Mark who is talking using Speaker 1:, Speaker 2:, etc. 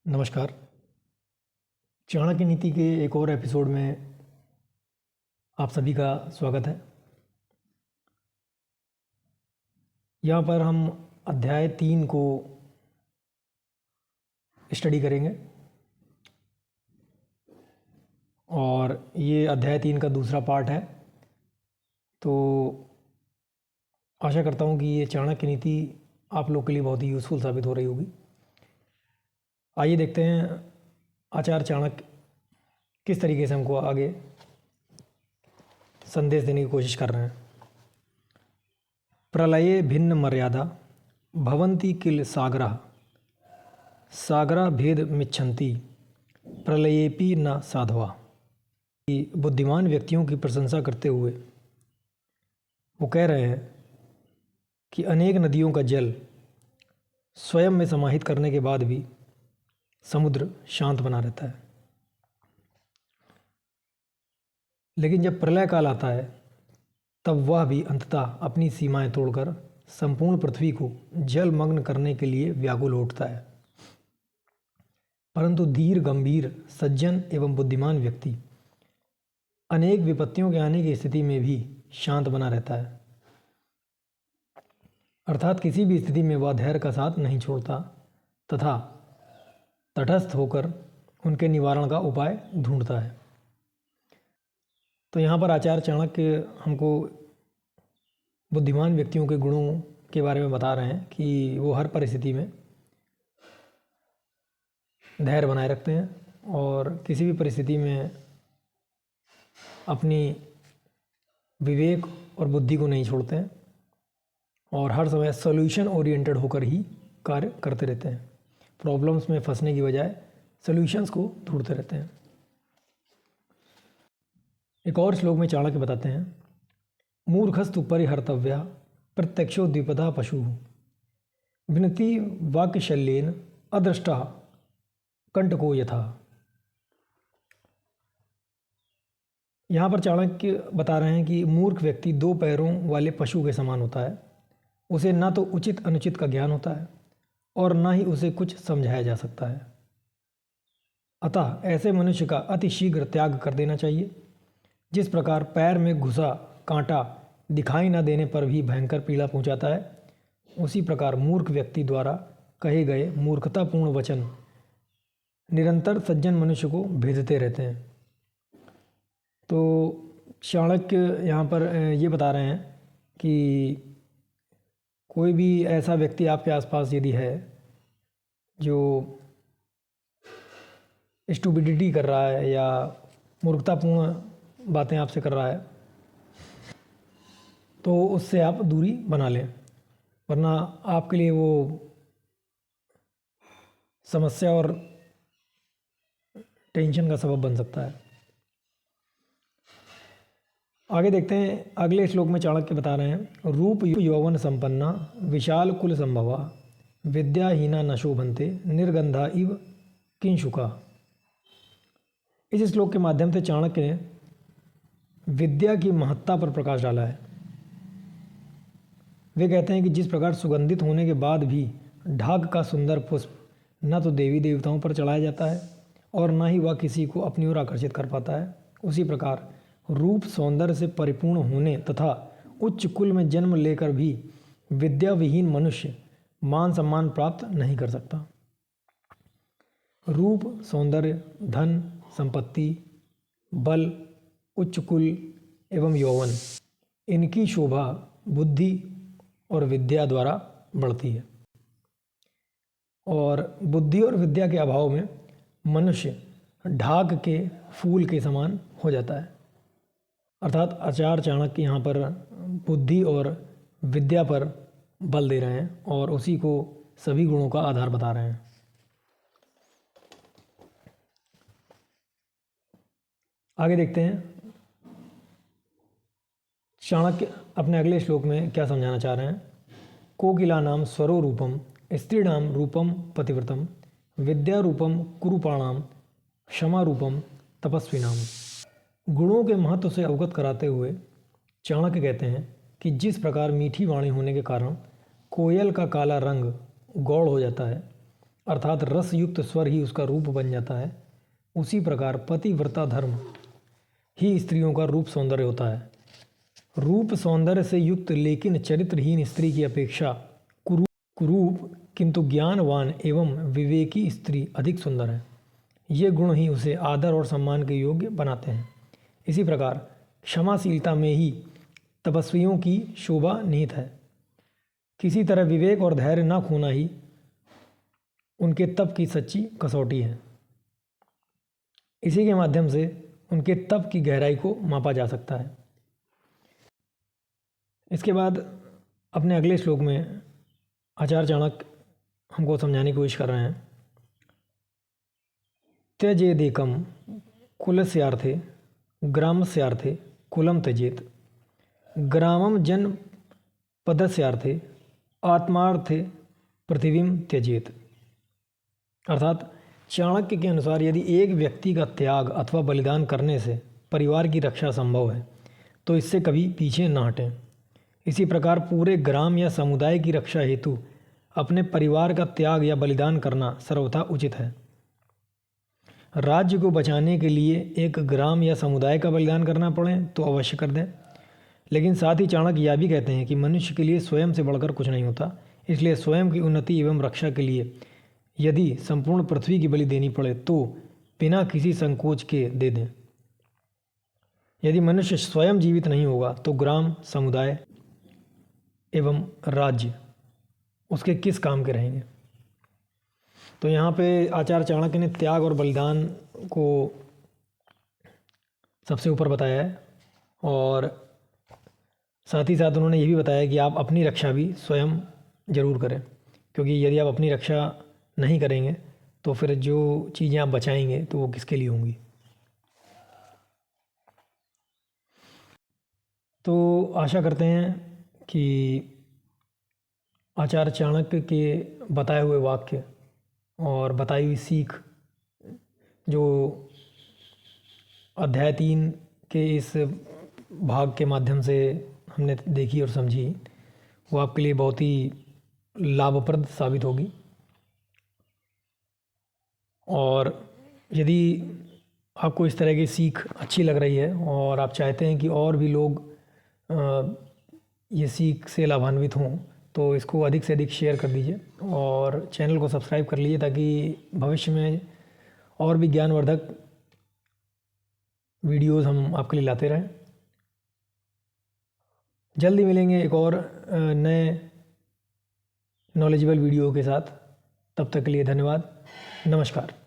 Speaker 1: नमस्कार। चाणक्य नीति के एक और एपिसोड में आप सभी का स्वागत है। यहाँ पर हम अध्याय 3 को स्टडी करेंगे और ये अध्याय 3 का दूसरा पार्ट है। तो आशा करता हूँ कि ये चाणक्य नीति आप लोग के लिए बहुत ही यूज़फुल साबित हो रही होगी। आइए देखते हैं आचार्य चाणक्य किस तरीके से हमको आगे संदेश देने की कोशिश कर रहे हैं। प्रलये भिन्न मर्यादा भवन्ति किल सागरः सागरा भेद मिच्छन्ति प्रलयेपि न साधवा। बुद्धिमान व्यक्तियों की प्रशंसा करते हुए वो कह रहे हैं कि अनेक नदियों का जल स्वयं में समाहित करने के बाद भी समुद्र शांत बना रहता है, लेकिन जब प्रलय काल आता है तब वह भी अंततः अपनी सीमाएं तोड़कर संपूर्ण पृथ्वी को जलमग्न करने के लिए व्याकुल उठता है। परंतु धीर गंभीर सज्जन एवं बुद्धिमान व्यक्ति अनेक विपत्तियों के आने की स्थिति में भी शांत बना रहता है, अर्थात किसी भी स्थिति में वह धैर्य का साथ नहीं छोड़ता तथा तटस्थ होकर उनके निवारण का उपाय ढूंढता है। तो यहाँ पर आचार्य चाणक्य हमको बुद्धिमान व्यक्तियों के गुणों के बारे में बता रहे हैं कि वो हर परिस्थिति में धैर्य बनाए रखते हैं और किसी भी परिस्थिति में अपनी विवेक और बुद्धि को नहीं छोड़ते हैं और हर समय सॉल्यूशन ओरिएंटेड होकर ही कार्य करते रहते हैं। प्रॉब्लम्स में फंसने की बजाय सॉल्यूशंस को ढूंढते रहते हैं। एक और श्लोक में चाणक्य बताते हैं, मूर्खस्तु परिहर्तव्या प्रत्यक्षो द्विपदा पशु विनति वाक्यशल्येन अदृष्टा कंटको यथा। यहाँ पर चाणक्य बता रहे हैं कि मूर्ख व्यक्ति दो पैरों वाले पशु के समान होता है। उसे ना तो उचित अनुचित का ज्ञान होता है और ना ही उसे कुछ समझाया जा सकता है। अतः ऐसे मनुष्य का अति शीघ्र त्याग कर देना चाहिए। जिस प्रकार पैर में घुसा कांटा दिखाई न देने पर भी भयंकर पीड़ा पहुंचाता है, उसी प्रकार मूर्ख व्यक्ति द्वारा कहे गए मूर्खतापूर्ण वचन निरंतर सज्जन मनुष्य को भेदते रहते हैं। तो चाणक्य यहाँ पर ये बता रहे हैं कि कोई भी ऐसा व्यक्ति आपके आसपास यदि है जो स्टूपिडिटी कर रहा है या मूर्खतापूर्ण बातें आपसे कर रहा है, तो उससे आप दूरी बना लें, वरना आपके लिए वो समस्या और टेंशन का सबब बन सकता है। आगे देखते हैं, अगले श्लोक में चाणक्य बता रहे हैं, रूप यौवन संपन्ना विशाल कुल संभवा विद्याहीना न शोभन्ते निर्गंधा इव किंशुका। इस श्लोक के माध्यम से चाणक्य ने विद्या की महत्ता पर प्रकाश डाला है। वे कहते हैं कि जिस प्रकार सुगंधित होने के बाद भी ढाक का सुंदर पुष्प न तो देवी देवताओं पर चढ़ाया जाता है और न ही वह किसी को अपनी ओर आकर्षित कर पाता है, उसी प्रकार रूप सौंदर्य से परिपूर्ण होने तथा उच्च कुल में जन्म लेकर भी विद्या विहीन मनुष्य मान सम्मान प्राप्त नहीं कर सकता। रूप सौंदर्य धन संपत्ति बल उच्च कुल एवं यौवन, इनकी शोभा बुद्धि और विद्या द्वारा बढ़ती है और बुद्धि और विद्या के अभाव में मनुष्य ढाक के फूल के समान हो जाता है। अर्थात आचार्य चाणक्य यहाँ पर बुद्धि और विद्या पर बल दे रहे हैं और उसी को सभी गुणों का आधार बता रहे हैं। आगे देखते हैं चाणक्य अपने अगले श्लोक में क्या समझाना चाह रहे हैं। कोकिलानाम स्वरो रूपम स्त्रीणाम रूपम पतिव्रतम विद्या रूपम कुरूपाणाम क्षमा रूपम तपस्विनाम। गुणों के महत्व से अवगत कराते हुए चाणक्य कहते हैं कि जिस प्रकार मीठी वाणी होने के कारण कोयल का काला रंग गौड़ हो जाता है, अर्थात रस युक्त स्वर ही उसका रूप बन जाता है, उसी प्रकार पतिव्रता धर्म ही स्त्रियों का रूप सौंदर्य होता है। रूप सौंदर्य से युक्त लेकिन चरित्रहीन स्त्री की अपेक्षा कुरूप किंतु ज्ञानवान एवं विवेकी स्त्री अधिक सुंदर है। ये गुण ही उसे आदर और सम्मान के योग्य बनाते हैं। इसी प्रकार क्षमाशीलता में ही तपस्वियों की शोभा निहित है। किसी तरह विवेक और धैर्य न खोना ही उनके तप की सच्ची कसौटी है। इसी के माध्यम से उनके तप की गहराई को मापा जा सकता है। इसके बाद अपने अगले श्लोक में आचार्य चाणक्य हमको समझाने की कोशिश कर रहे हैं। त्यजेदेकम कुलस्यार्थे ग्रामस्यार्थे कुलम त्यजेत, ग्रामम जन पदस्यार्थे आत्मार्थे पृथ्वीम त्यजेत। अर्थात चाणक्य के अनुसार यदि एक व्यक्ति का त्याग अथवा बलिदान करने से परिवार की रक्षा संभव है तो इससे कभी पीछे न हटें। इसी प्रकार पूरे ग्राम या समुदाय की रक्षा हेतु अपने परिवार का त्याग या बलिदान करना सर्वथा उचित है। राज्य को बचाने के लिए एक ग्राम या समुदाय का बलिदान करना पड़े तो अवश्य कर दें, लेकिन साथ ही चाणक्य यह भी कहते हैं कि मनुष्य के लिए स्वयं से बढ़कर कुछ नहीं होता। इसलिए स्वयं की उन्नति एवं रक्षा के लिए यदि संपूर्ण पृथ्वी की बलि देनी पड़े तो बिना किसी संकोच के दे दें। यदि मनुष्य स्वयं जीवित नहीं होगा तो ग्राम, समुदाय एवं राज्य उसके किस काम के रहेंगे। तो यहाँ पे आचार्य चाणक्य ने त्याग और बलिदान को सबसे ऊपर बताया है, और साथ ही साथ उन्होंने ये भी बताया कि आप अपनी रक्षा भी स्वयं ज़रूर करें, क्योंकि यदि आप अपनी रक्षा नहीं करेंगे तो फिर जो चीज़ें आप बचाएंगे तो वो किसके लिए होंगी। तो आशा करते हैं कि आचार्य चाणक्य के बताए हुए वाक्य और बताई हुई सीख जो अध्याय 3 के इस भाग के माध्यम से हमने देखी और समझी, वो आपके लिए बहुत ही लाभप्रद साबित होगी। और यदि आपको इस तरह की सीख अच्छी लग रही है और आप चाहते हैं कि और भी लोग ये सीख से लाभान्वित हों तो इसको अधिक से अधिक शेयर कर दीजिए और चैनल को सब्सक्राइब कर लीजिए, ताकि भविष्य में और भी ज्ञानवर्धक वीडियोज़ हम आपके लिए लाते रहें। जल्दी मिलेंगे एक और नए नॉलेजेबल वीडियो के साथ। तब तक के लिए धन्यवाद। नमस्कार।